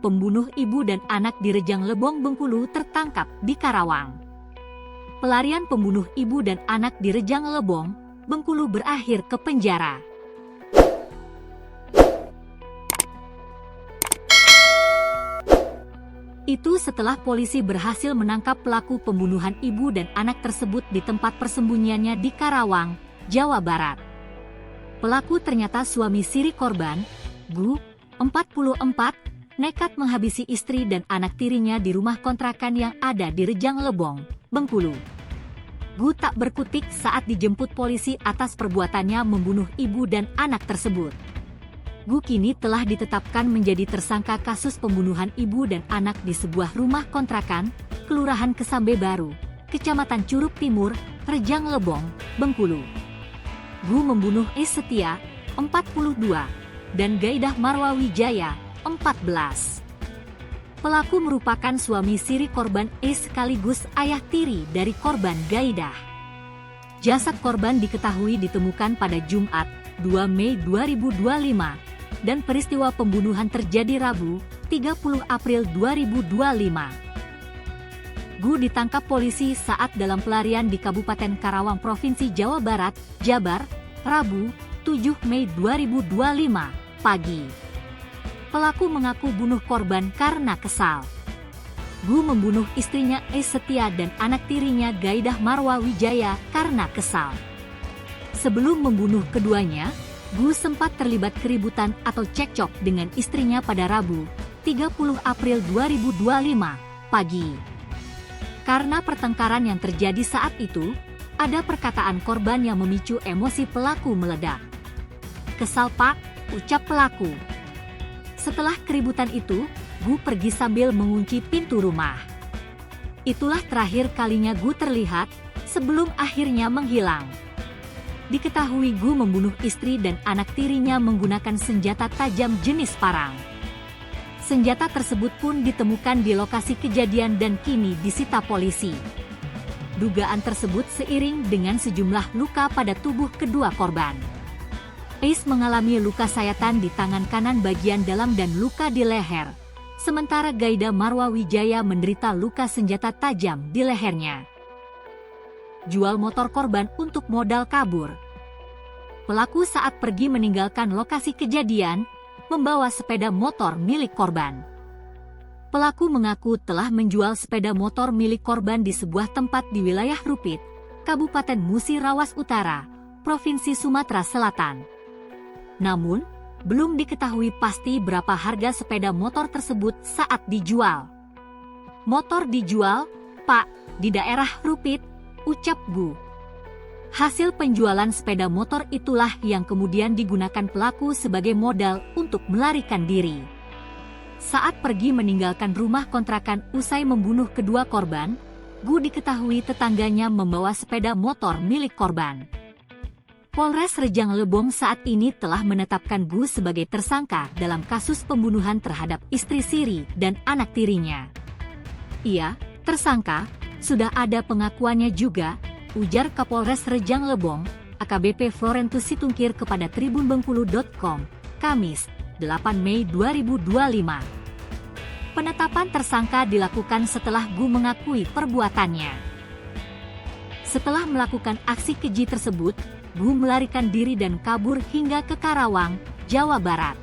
pembunuh ibu dan anak di Rejang Lebong, Bengkulu tertangkap di Karawang. Pelarian pembunuh ibu dan anak di Rejang Lebong, Bengkulu berakhir ke penjara. Itu setelah polisi berhasil menangkap pelaku pembunuhan ibu dan anak tersebut di tempat persembunyiannya di Karawang, Jawa Barat. Pelaku ternyata suami siri korban, Gu, 44, nekat menghabisi istri dan anak tirinya di rumah kontrakan yang ada di Rejang Lebong, Bengkulu. Gu tak berkutik saat dijemput polisi atas perbuatannya membunuh ibu dan anak tersebut. Gu kini telah ditetapkan menjadi tersangka kasus pembunuhan ibu dan anak di sebuah rumah kontrakan, Kelurahan Kesambe Baru, Kecamatan Curug Timur, Rejang Lebong, Bengkulu. Gu membunuh Es Setia, 42, dan Gaidah Marwa Wijaya, 14. Pelaku merupakan suami siri korban Es sekaligus ayah tiri dari korban Gaidah. Jasad korban diketahui ditemukan pada Jumat, 2 Mei 2025. Dan peristiwa pembunuhan terjadi Rabu, 30 April 2025. Gu ditangkap polisi saat dalam pelarian di Kabupaten Karawang, Provinsi Jawa Barat, Jabar, Rabu, 7 Mei 2025, pagi. Pelaku mengaku bunuh korban karena kesal. Gu membunuh istrinya Es Setia dan anak tirinya Gaidah Marwa Wijaya karena kesal. Sebelum membunuh keduanya, Gu sempat terlibat keributan atau cekcok dengan istrinya pada Rabu, 30 April 2025, pagi. Karena pertengkaran yang terjadi saat itu, ada perkataan korban yang memicu emosi pelaku meledak. "Kesal Pak," ucap pelaku. Setelah keributan itu, Gu pergi sambil mengunci pintu rumah. Itulah terakhir kalinya Gu terlihat, sebelum akhirnya menghilang. Diketahui Gu membunuh istri dan anak tirinya menggunakan senjata tajam jenis parang. Senjata tersebut pun ditemukan di lokasi kejadian dan kini disita polisi. Dugaan tersebut seiring dengan sejumlah luka pada tubuh kedua korban. Es mengalami luka sayatan di tangan kanan bagian dalam dan luka di leher, sementara Gaidah Marwa Wijaya menderita luka senjata tajam di lehernya. Jual motor korban untuk modal kabur. Pelaku saat pergi meninggalkan lokasi kejadian, membawa sepeda motor milik korban. Pelaku mengaku telah menjual sepeda motor milik korban di sebuah tempat di wilayah Rupit, Kabupaten Musi Rawas Utara, Provinsi Sumatera Selatan. Namun, belum diketahui pasti berapa harga sepeda motor tersebut saat dijual. "Motor dijual, Pak, di daerah Rupit," ucap Gu. Hasil penjualan sepeda motor itulah yang kemudian digunakan pelaku sebagai modal untuk melarikan diri. Saat pergi meninggalkan rumah kontrakan usai membunuh kedua korban, Gu diketahui tetangganya membawa sepeda motor milik korban. Polres Rejang Lebong saat ini telah menetapkan Gu sebagai tersangka dalam kasus pembunuhan terhadap istri siri dan anak tirinya. Ia, tersangka, sudah ada pengakuannya juga, ujar Kapolres Rejang Lebong, AKBP Florentus Situngkir kepada tribunbengkulu.com, Kamis, 8 Mei 2025. Penetapan tersangka dilakukan setelah Gu mengakui perbuatannya. Setelah melakukan aksi keji tersebut, Gu melarikan diri dan kabur hingga ke Karawang, Jawa Barat.